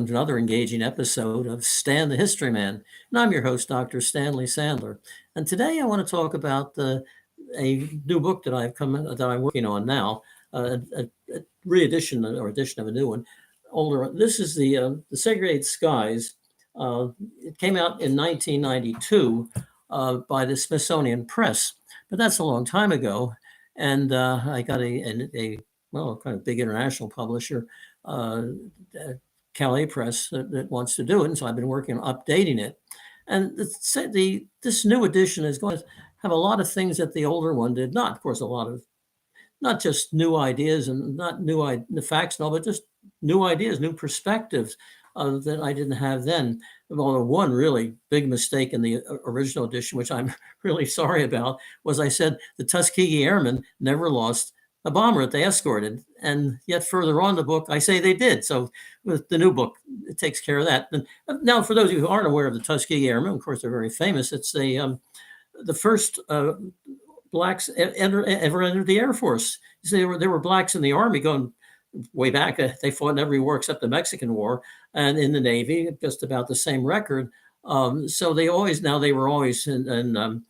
to another engaging episode of Stan the History Man. And I'm your host, Dr. Stanley Sandler. And today I want to talk about a new book that I'm working on now, a reedition or edition of a new one. Older. This is the Segregated Skies. It came out in 1992 by the Smithsonian Press, but that's a long time ago. And I got a kind of big international publisher, Calais Press, that wants to do it. And so I've been working on updating it. And this new edition is going to have a lot of things that the older one did not. Of course, a lot of not just new ideas and not the facts and all, but just new ideas, new perspectives that I didn't have then. Although one really big mistake in the original edition, which I'm really sorry about, was I said the Tuskegee Airmen never lost a bomber that they escorted. And yet further on in the book, I say they did. So with the new book, it takes care of that. And now, for those of you who aren't aware of the Tuskegee Airmen, of course, they're very famous. It's the first blacks ever entered the Air Force. So there were blacks in the Army going way back. They fought in every war except the Mexican War, and in the Navy, just about the same record. So they were always and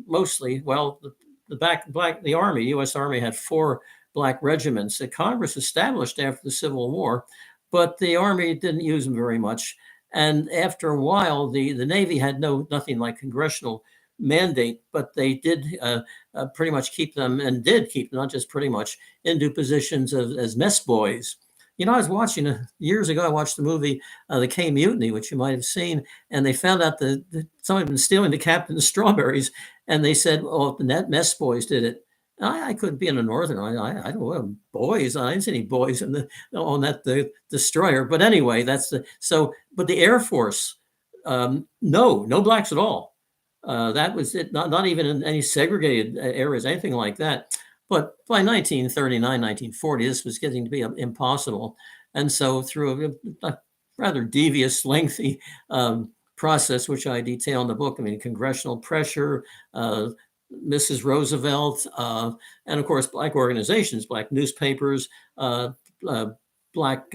mostly, well, the Army, U.S. Army had 4 black regiments that Congress established after the Civil War, but the Army didn't use them very much. And after a while, the Navy had nothing like congressional mandate, but they did pretty much keep them, and did keep them, not just pretty much, into positions as mess boys. You know, I was watching years ago, I watched the movie The K Mutiny, which you might have seen, and they found out that someone had been stealing the captain's strawberries, and they said, oh, the net mess boys did it. I couldn't be in the Northern. I don't know, boys. I didn't see any boys on the destroyer. But anyway, but the Air Force, no blacks at all. That was it, not even in any segregated areas, anything like that. But by 1939, 1940, this was getting to be impossible. And so through a rather devious, lengthy process, which I detail in the book, I mean, congressional pressure, Mrs. Roosevelt, and of course, black organizations, black newspapers, black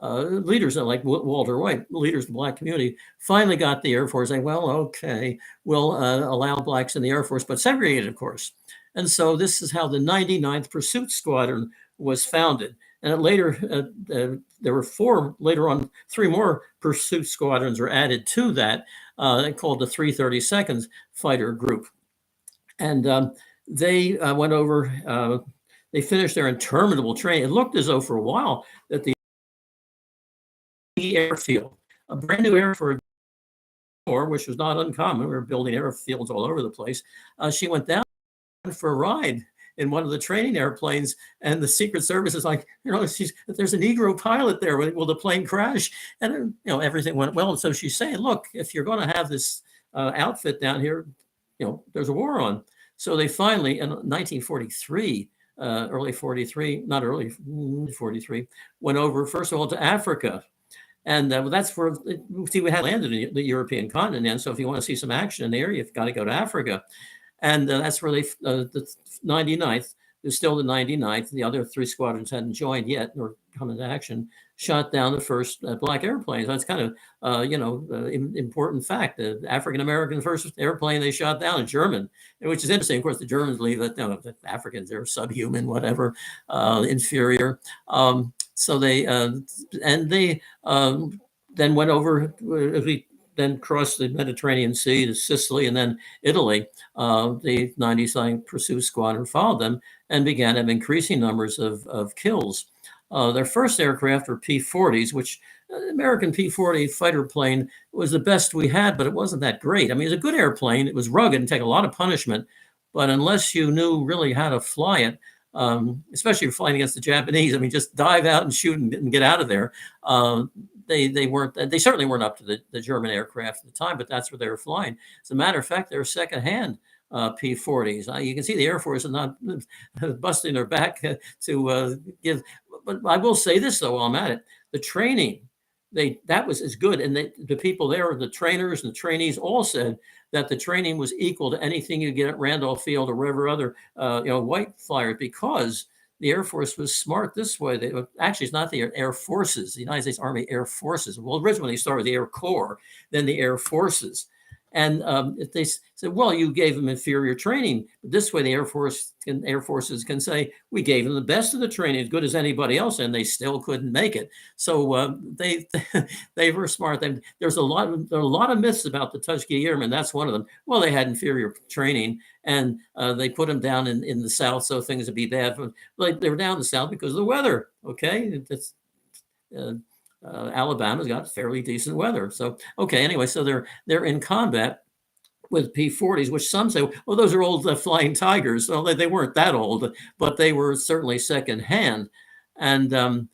leaders like Walter White, leaders of the black community, finally got the Air Force saying, well, okay, we'll allow blacks in the Air Force, but segregated, of course. And so this is how the 99th Pursuit Squadron was founded. And later, there were 3 more pursuit squadrons were added to that, called the 332nd Fighter Group. And they went over, they finished their interminable training. It looked as though for a while that the airfield, a brand new airfield, which was not uncommon. We were building airfields all over the place. She went down for a ride in one of the training airplanes, and the Secret Service is like, there's a Negro pilot there. Will the plane crash? And everything went well. And so she's saying, look, if you're going to have this outfit down here, there's a war on. So they finally, in 1943, early 43, not early 43, went over first of all to Africa. And that's where, we had landed in the European continent. And so if you want to see some action in the area, you've got to go to Africa. And that's where the 99th, there's still the 99th. The other 3 squadrons hadn't joined yet or come into action, shot down the first black airplanes. That's kind of, important fact. The African-American first airplane they shot down, a German, which is interesting. Of course, the Germans believe that the Africans, they're subhuman, whatever, inferior. So they then went over, then crossed the Mediterranean Sea to Sicily and then Italy. The 99th Pursuit Squadron followed them and began having increasing numbers of kills. Their first aircraft were P-40s, which American P-40 fighter plane was the best we had, but it wasn't that great. I mean, it was a good airplane. It was rugged and take a lot of punishment, but unless you knew really how to fly it, especially if you're flying against the Japanese, I mean, just dive out and shoot and get out of there. They certainly weren't up to the German aircraft at the time, but that's where they were flying. As a matter of fact, they were secondhand P-40s. You can see the Air Force is not busting their back to give. But I will say this, though, while I'm at it, the training, that was as good. And the people there, the trainers and the trainees all said that the training was equal to anything you get at Randolph Field or wherever other, white flyers, because the Air Force was smart this way. Actually, it's not the Air Forces, the United States Army Air Forces. Well, originally they started with the Air Corps, then the Air Forces. And if they said, well, you gave them inferior training. But this way, the Air Forces can say, we gave them the best of the training, as good as anybody else, and they still couldn't make it. So they they were smart. There are a lot of myths about the Tuskegee Airmen. That's one of them. Well, they had inferior training, and they put them down in the South, so things would be bad. But they were down in the South because of the weather. Okay, uh, Alabama's got fairly decent weather. So okay, anyway, so they're in combat with P-40s, which some say, well, those are old Flying Tigers. Well, they weren't that old, but they were certainly secondhand. And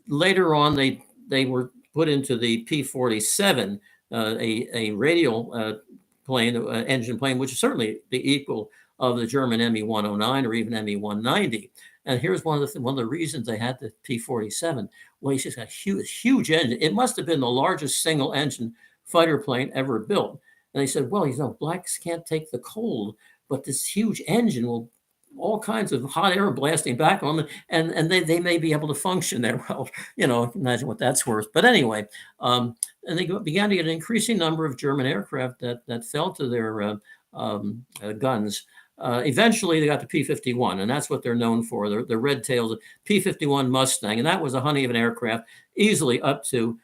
later on, they were put into the P-47, a radial plane, engine plane, which is certainly the equal of the German Me-109 or even Me-190. And here's one of the reasons they had the P-47. Well, he's just a huge engine. It must have been the largest single engine fighter plane ever built. And they said, well, blacks can't take the cold, but this huge engine will all kinds of hot air blasting back on them, and they may be able to function there. Well, imagine what that's worth. But anyway, and they began to get an increasing number of German aircraft that fell to their guns. Eventually, they got the P-51, and that's what they're known for. The red-tailed P-51 Mustang, and that was a honey of an aircraft, easily up to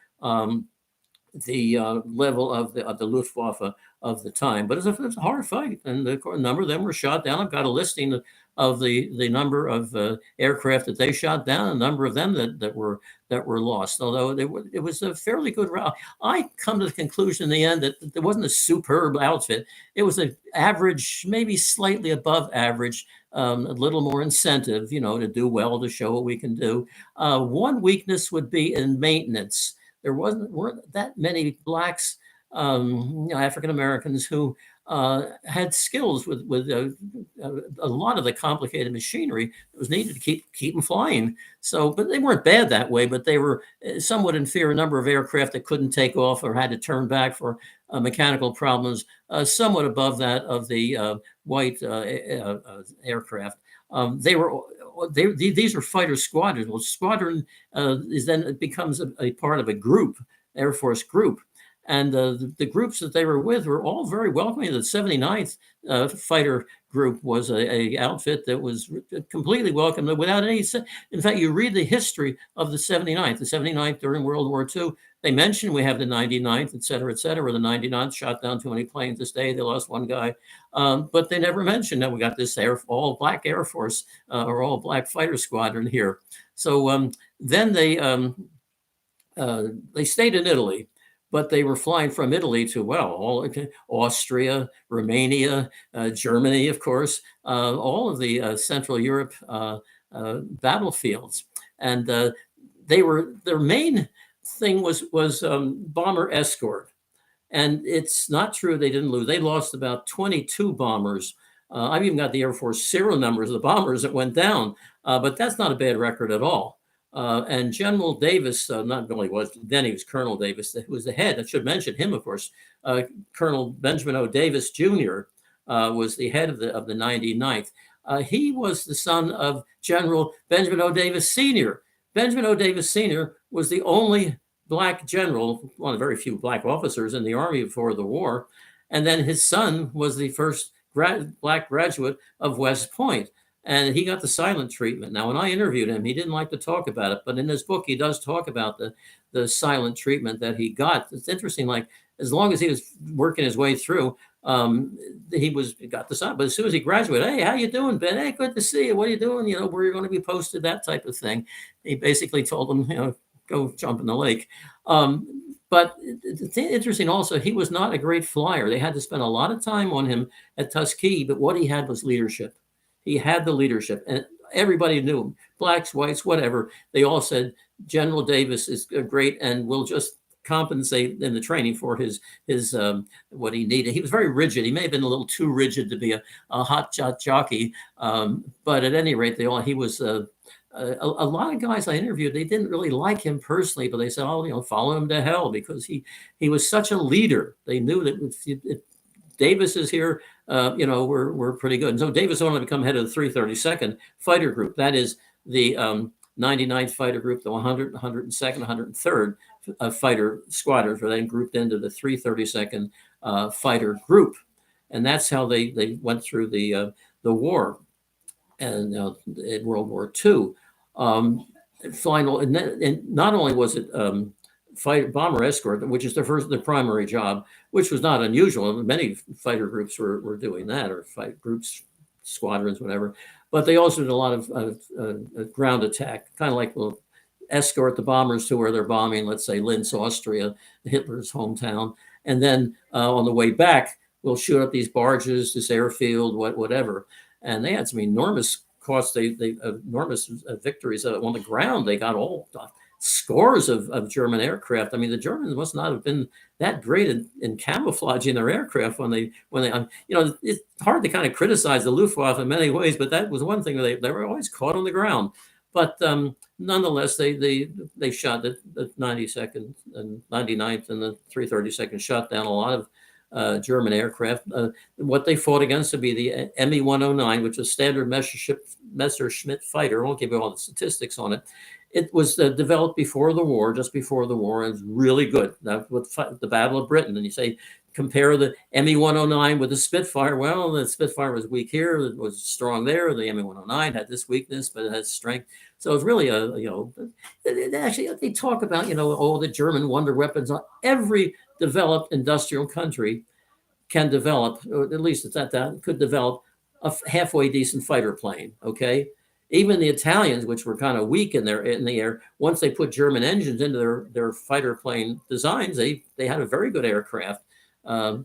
the level of the Luftwaffe of the time. But it was a hard fight, and a number of them were shot down. I've got a listing of the number of aircraft that they shot down, a number of them that were lost. Although it was a fairly good route. I come to the conclusion in the end that there wasn't a superb outfit. It was an average, maybe slightly above average. A little more incentive, to do well, to show what we can do. One weakness would be in maintenance. There weren't that many blacks, African Americans, who had skills with a lot of the complicated machinery that was needed to keep them flying. So, but they weren't bad that way. But they were somewhat inferior number of aircraft that couldn't take off or had to turn back for mechanical problems. Somewhat above that of the white aircraft. These are fighter squadrons. Well, squadron it becomes a part of a group, Air Force group. And the groups that they were with were all very welcoming. The 79th fighter group was a outfit that was completely welcome without any. In fact, you read the history of the 79th. The 79th during World War II, they mentioned we have the 99th, et cetera, et cetera. The 99th shot down too many planes this day. They lost one guy. But they never mentioned that we got this all black Air Force or all black fighter squadron here. So then they stayed in Italy. But they were flying from Italy to, Austria, Romania, Germany, of course, all of the Central Europe battlefields. And their main thing was bomber escort. And it's not true they didn't lose. They lost about 22 bombers. I've even got the Air Force serial numbers of the bombers that went down, but that's not a bad record at all. And General Davis, not only was, then he was Colonel Davis, who was the head. I should mention him, of course. Colonel Benjamin O. Davis Jr. Was the head of the 99th. He was the son of General Benjamin O. Davis Sr. Benjamin O. Davis Sr. was the only black general, one of the very few black officers in the Army before the war. And then his son was the first black graduate of West Point. And he got the silent treatment. Now, when I interviewed him, he didn't like to talk about it. But in his book, he does talk about the silent treatment that he got. It's interesting, like, as long as he was working his way through, he got the silent. But as soon as he graduated, hey, how you doing, Ben? Hey, good to see you. What are you doing? Where you're going to be posted, that type of thing. He basically told him, go jump in the lake. But it's interesting also, he was not a great flyer. They had to spend a lot of time on him at Tuskegee, but what he had was leadership. He had the leadership, and everybody knew him, blacks, whites, whatever. They all said, General Davis is great, and we'll just compensate in the training for his what he needed. He was very rigid. He may have been a little too rigid to be a hot jockey, but at any rate, he was a lot of guys I interviewed, they didn't really like him personally, but they said, follow him to hell, because he was such a leader. They knew that if Davis is here, we're pretty good. And so Davis wanted to become head of the 332nd Fighter Group. That is the 99th Fighter Group, the 100, 102nd, 103rd fighter squadrons were then grouped into the 332nd Fighter Group, and that's how they went through the war and in World War II. Um, Final, and not only was it fight bomber escort, which is the primary job, which was not unusual. Many fighter groups were doing that, or fight groups, squadrons, whatever. But they also did a lot of ground attack, kind of like will escort the bombers to where they're bombing, let's say Linz, Austria, Hitler's hometown, and then on the way back, we'll shoot up these barges, this airfield, whatever. And they had some enormous costs. They enormous victories on the ground. They got all scores of German aircraft. I mean, the Germans must not have been that great in camouflaging their aircraft when they it's hard to kind of criticize the Luftwaffe in many ways, but that was one thing they were always caught on the ground. But nonetheless, they shot the 92nd and 99th and the 332nd shot down a lot of German aircraft. What they fought against would be the Me-109, which was standard Messerschmitt fighter. I won't give you all the statistics on it. It was developed before the war, just before the war, and it's really good. That was the Battle of Britain. And you say, compare the Me-109 with the Spitfire. Well, the Spitfire was weak here, it was strong there. The Me-109 had this weakness, but it has strength. So it's really actually they talk about, the German wonder weapons. Every developed industrial country can develop, or at least it's that could develop a halfway decent fighter plane. Okay. Even the Italians, which were kind of weak in the air, once they put German engines into their fighter plane designs, they had a very good aircraft. So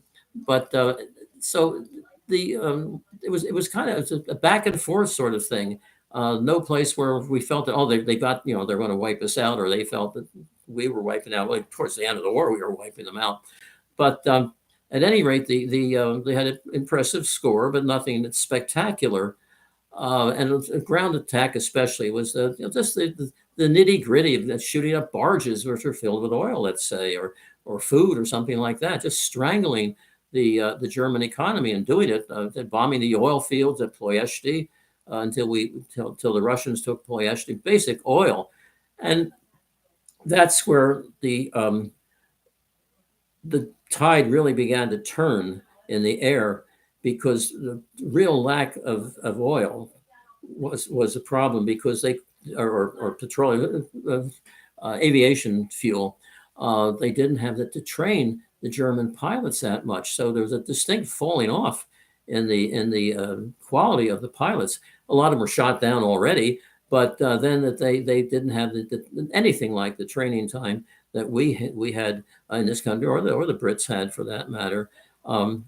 it was kind of a back and forth sort of thing. No place where we felt that they got they're going to wipe us out, or they felt that we were wiping out. Well, towards the end of the war, we were wiping them out. But at any rate, they had an impressive score, but nothing that's spectacular. And a ground attack, especially, was just the nitty gritty of shooting up barges which are filled with oil, let's say, or food or something like that, just strangling the German economy and doing it, bombing the oil fields at Ploiești until the Russians took Ploiești, basic oil, and that's where the tide really began to turn in the air, because the real lack of oil was a problem, because or petroleum, aviation fuel, they didn't have that to train the German pilots that much. So there was a distinct falling off in the quality of the pilots. A lot of them were shot down already, but then that they didn't have anything like the training time that we had in this country, or the Brits had, for that matter.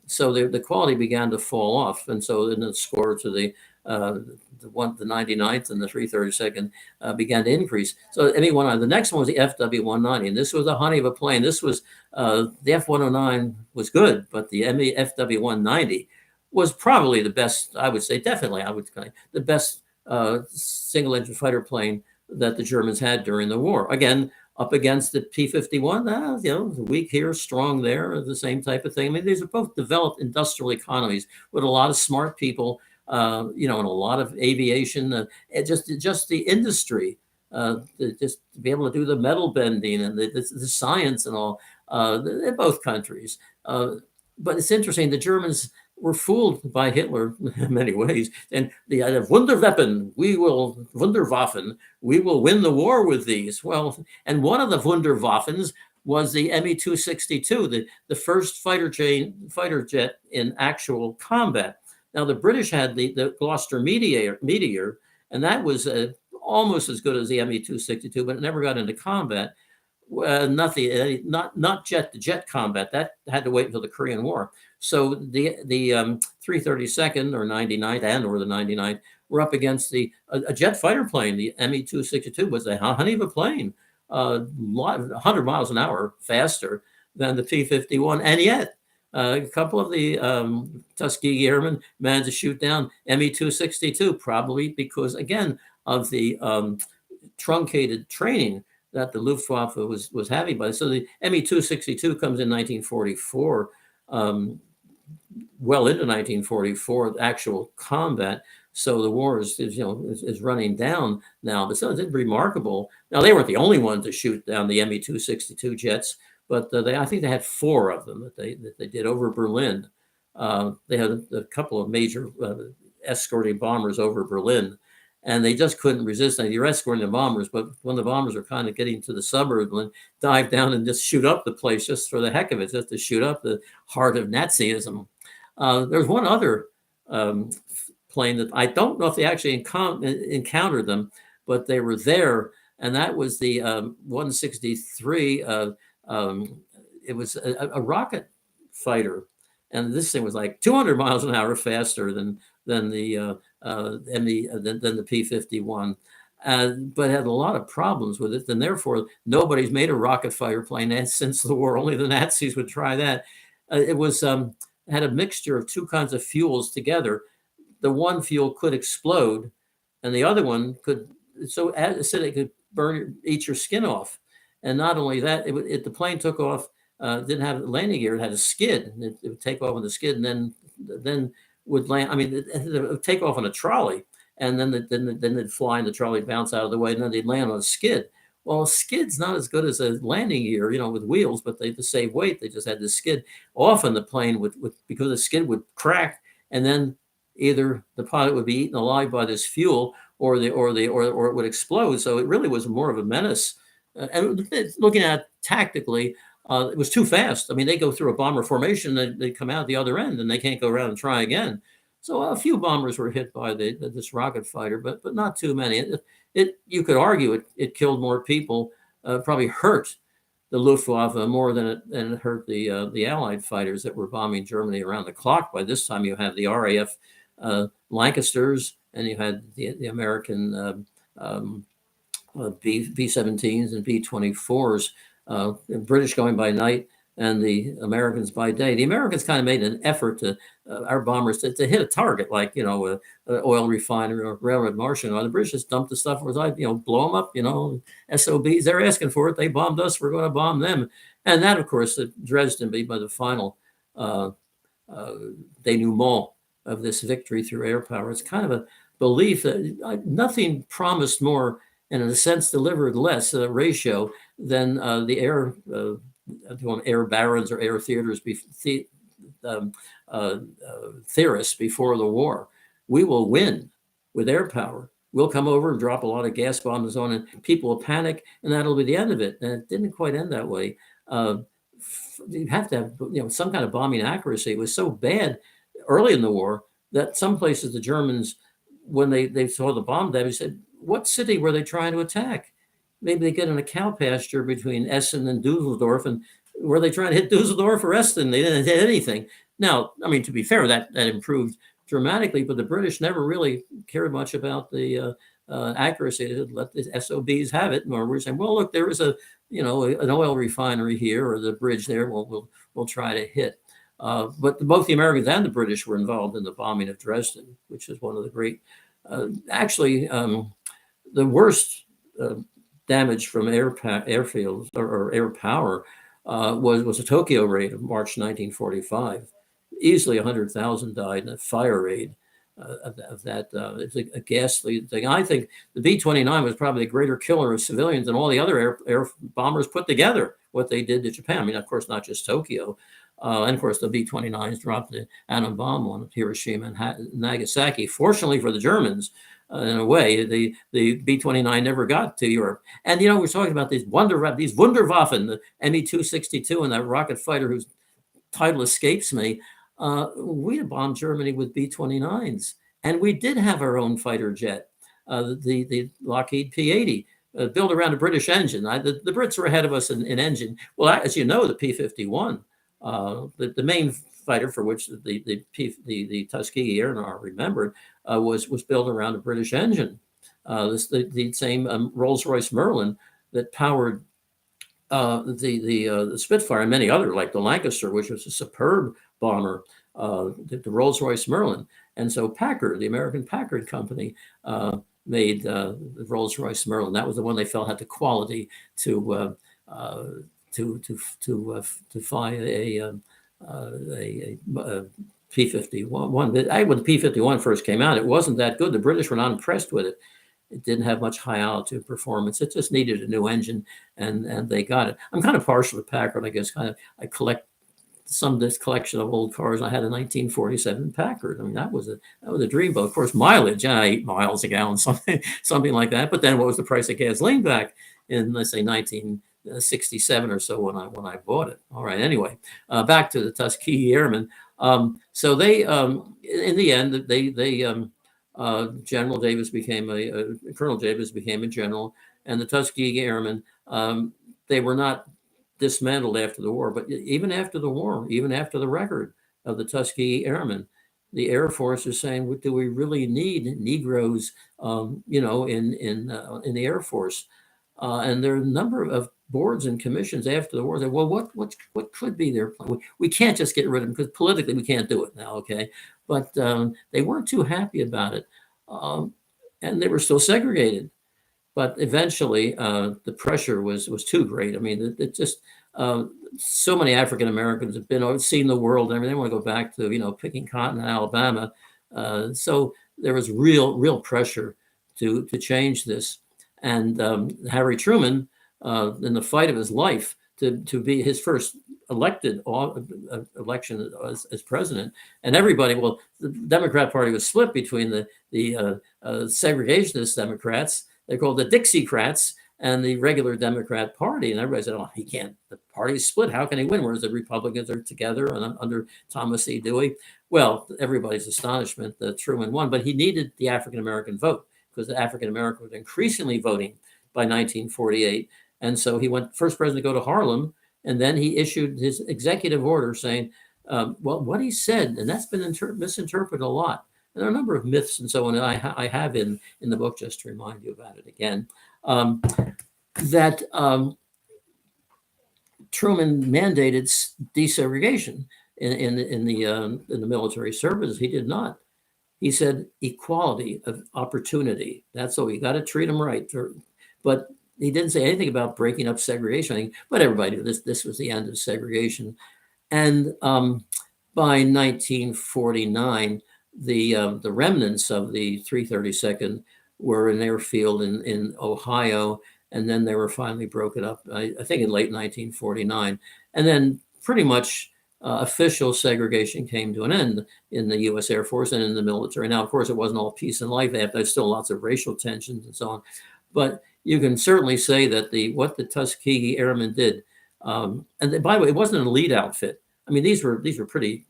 So the quality began to fall off, and so then the score to the 99th and the 332nd began to increase. So the next one was the FW-190, and this was a honey of a plane. This was the F-109 was good, but the FW-190 was probably the best. I would say, definitely, the best single-engine fighter plane that the Germans had during the war. Again, up against the P-51, weak here, strong there, the same type of thing. I mean, these are both developed industrial economies with a lot of smart people, and a lot of aviation, just the industry, just to be able to do the metal bending and the science and all, in both countries. But it's interesting, the Germans were fooled by Hitler in many ways. And the Wunderwaffen, Wunderwaffen, we will win the war with these. Well, and one of the Wunderwaffens was the Me-262, the first fighter jet in actual combat. Now, the British had the Gloucester Meteor, and that was almost as good as the Me-262, but it never got into combat. Not jet-to-jet combat. That had to wait until the Korean War. So the 332nd or 99th or the 99th were up against a jet fighter plane. The Me-262 was a honey of a plane, 100 miles an hour faster than the P-51, and yet a couple of the Tuskegee Airmen managed to shoot down Me-262, probably because, again, of the truncated training that the Luftwaffe was having. So the Me-262 comes in 1944, well into 1944, actual combat. So the war is running down now. But so it's remarkable. Now they weren't the only ones to shoot down the Me-262 jets, but I think they had four of them that they did over Berlin. They had a couple of major escorting bombers over Berlin, and they just couldn't resist. Now, you're escorting the bombers, but when the bombers are kind of getting to the suburbs, and dive down and just shoot up the place just for the heck of it, just to shoot up the heart of Nazism. There's one other um, plane that I don't know if they actually encountered them, but they were there, and that was the 163. It was a rocket fighter, and this thing was like 200 miles an hour faster than the P-51. But had a lot of problems with it, and therefore nobody's made a rocket fighter plane since the war. Only the Nazis would try that. It was had a mixture of two kinds of fuels together. The one fuel could explode, and the other one could. So acidic could eat your skin off. And not only that, the plane took off. Didn't have landing gear; it had a skid. It would take off on the skid, and then would land. I mean, it would take off on a trolley, and then they'd fly, and the trolley bounce out of the way, and then they'd land on a skid. Well, a skid's not as good as a landing gear, with wheels, but to save weight, they just had this skid. Often the plane would because the skid would crack, and then either the pilot would be eaten alive by this fuel, or it would explode. So it really was more of a menace. And looking at it tactically, it was too fast. I mean, they go through a bomber formation, they come out the other end, and they can't go around and try again. So a few bombers were hit by this rocket fighter, but not too many. You could argue it killed more people, probably hurt the Luftwaffe more than it hurt the Allied fighters that were bombing Germany around the clock. By this time, you have the RAF Lancasters, and you had the American B-17s and B-24s, British going by night and the Americans by day. The Americans kind of made an effort to our bombers to hit a target, like an oil refinery or railroad marshal. The British just dumped the stuff where blow them up. SOBs. They're asking for it. They bombed us. We're going to bomb them. And that, of course, Dresden be by the final denouement of this victory through air power. It's kind of a belief that nothing promised more, and in a sense delivered less ratio than the air barons or air theaters, theorists before the war. We will win with air power. We'll come over and drop a lot of gas bombs on it. People will panic, and that'll be the end of it. And it didn't quite end that way. You have to have some kind of bombing accuracy. It was so bad early in the war that some places the Germans, when they saw the bomb damage, said, "What city were they trying to attack? Maybe they get in a cow pasture between Essen and Dusseldorf, and were they trying to hit Dusseldorf or Essen? They didn't hit anything." Now, I mean, to be fair, that improved dramatically, but the British never really cared much about the accuracy. They let the SOBs have it, or we're saying, well, look, there is an oil refinery here or the bridge there. We'll try to hit. But both the Americans and the British were involved in the bombing of Dresden, which is one of the great, the worst damage from airfields or air power was a Tokyo raid of March 1945. Easily 100,000 died in a fire raid of that. It's a ghastly thing. I think the B-29 was probably the greater killer of civilians than all the other air bombers put together, what they did to Japan. I mean, of course, not just Tokyo. And of course, the B-29s dropped the atom bomb on Hiroshima and Nagasaki. Fortunately for the Germans, in a way, the B-29 never got to Europe. And we're talking about these Wunderwaffen, the Me-262, and that rocket fighter whose title escapes me. We bombed Germany with B-29s, and we did have our own fighter jet, the Lockheed P-80. Built around a British engine. The Brits were ahead of us in engine. Well, as you know, the P-51, the main fighter for which the Tuskegee Air are remembered, was built around a British engine. The same Rolls-Royce Merlin that powered the Spitfire and many other, like the Lancaster, which was a superb bomber, the Rolls-Royce Merlin. And so Packard, the American Packard Company, made the Rolls-Royce Merlin. That was the one they felt had the quality to fly a P-51. When the P-51 first came out, it wasn't that good. The British were not impressed with it. It didn't have much high altitude performance. It just needed a new engine, and they got it. I'm kind of partial to Packard, I guess. I collect some of this collection of old cars. I had a 1947 Packard. I mean, that was a dream boat. Of course, mileage, 8 miles a gallon, something like that. But then, what was the price of gasoline back in, let's say, 1967 or so when I bought it? All right. Anyway, back to the Tuskegee Airmen. So they, in the end, General Davis became Colonel Davis became a general, and the Tuskegee Airmen, they were not dismantled after the war, but even after the war, even after the record of the Tuskegee Airmen, the Air Force is saying, "Do we really need Negroes, in the Air Force?" And there are a number of boards and commissions after the war that, well, what could be their plan? We can't just get rid of them because politically we can't do it now, okay? But they weren't too happy about it, and they were still segregated. But eventually, the pressure was too great. I mean, it just so many African Americans have seen the world. I mean, they want to go back to picking cotton in Alabama. So there was real pressure to change this. And Harry Truman, in the fight of his life to be his first elected election as president, and everybody, well, the Democrat Party was split between the segregationist Democrats. They're called the Dixiecrats and the regular Democrat Party. And everybody said, "Oh, he can't. The party's split. How can he win?" Whereas the Republicans are together and under Thomas E. Dewey. Well, everybody's astonishment that Truman won, but he needed the African American vote because the African American was increasingly voting by 1948. And so he went first president to go to Harlem, and then he issued his executive order saying, well, what he said, and that's been misinterpreted a lot. And there are a number of myths and so on that I have in the book, just to remind you about it again, that Truman mandated desegregation in the military service. He did not. He said equality of opportunity. That's all. You got to treat them right. But he didn't say anything about breaking up segregation. But everybody knew this was the end of segregation. And by 1949, the remnants of the 332nd were in an airfield in Ohio, and then they were finally broken up, I think in late 1949. And then pretty much official segregation came to an end in the U.S. Air Force and in the military. Now, of course, it wasn't all peace and life. There's still lots of racial tensions and so on. But you can certainly say that what the Tuskegee Airmen did, and by the way, it wasn't an elite outfit. I mean, these were pretty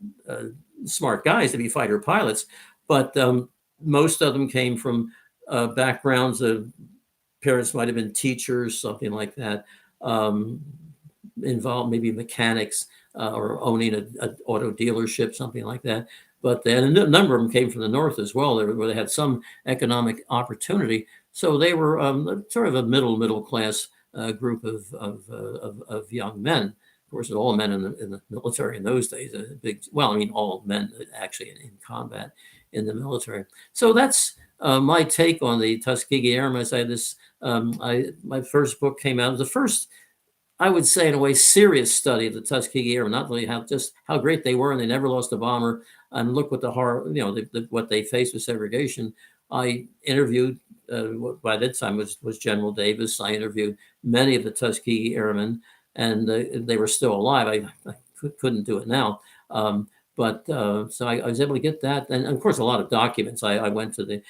smart guys to be fighter pilots, but most of them came from backgrounds of parents might have been teachers, something like that, involved maybe mechanics or owning an auto dealership, something like that. But then a number of them came from the North as well, where they had some economic opportunity. So they were sort of a middle class group of young men. Of course, all men in the military in those days. All men actually in combat in the military. So that's my take on the Tuskegee Airmen. I say this. My first book came out. It was the first, I would say, in a way, serious study of the Tuskegee Airmen. Not only how great they were, and they never lost a bomber. And look what the horror, what they faced with segregation. I interviewed, by that time was General Davis. I interviewed many of the Tuskegee Airmen, and they were still alive. I couldn't do it now. So I was able to get that. And of course, a lot of documents. I went to the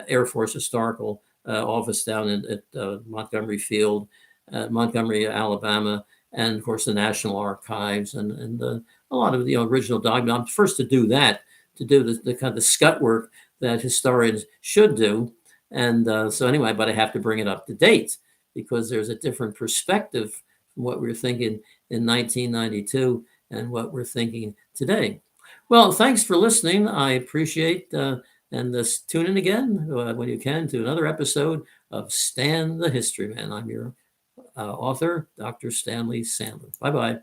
Air Force Historical office down at Montgomery Field, Montgomery, Alabama, and of course the National Archives and a lot of the original documents. I'm first to do that, to do the kind of the scut work that historians should do. And so anyway, but I have to bring it up to date because there's a different perspective from what we were thinking in 1992 and what we're thinking today. Well, thanks for listening. I appreciate and tune in again when you can to another episode of Stan the History Man. I'm your author, Dr. Stanley Sandler. Bye-bye.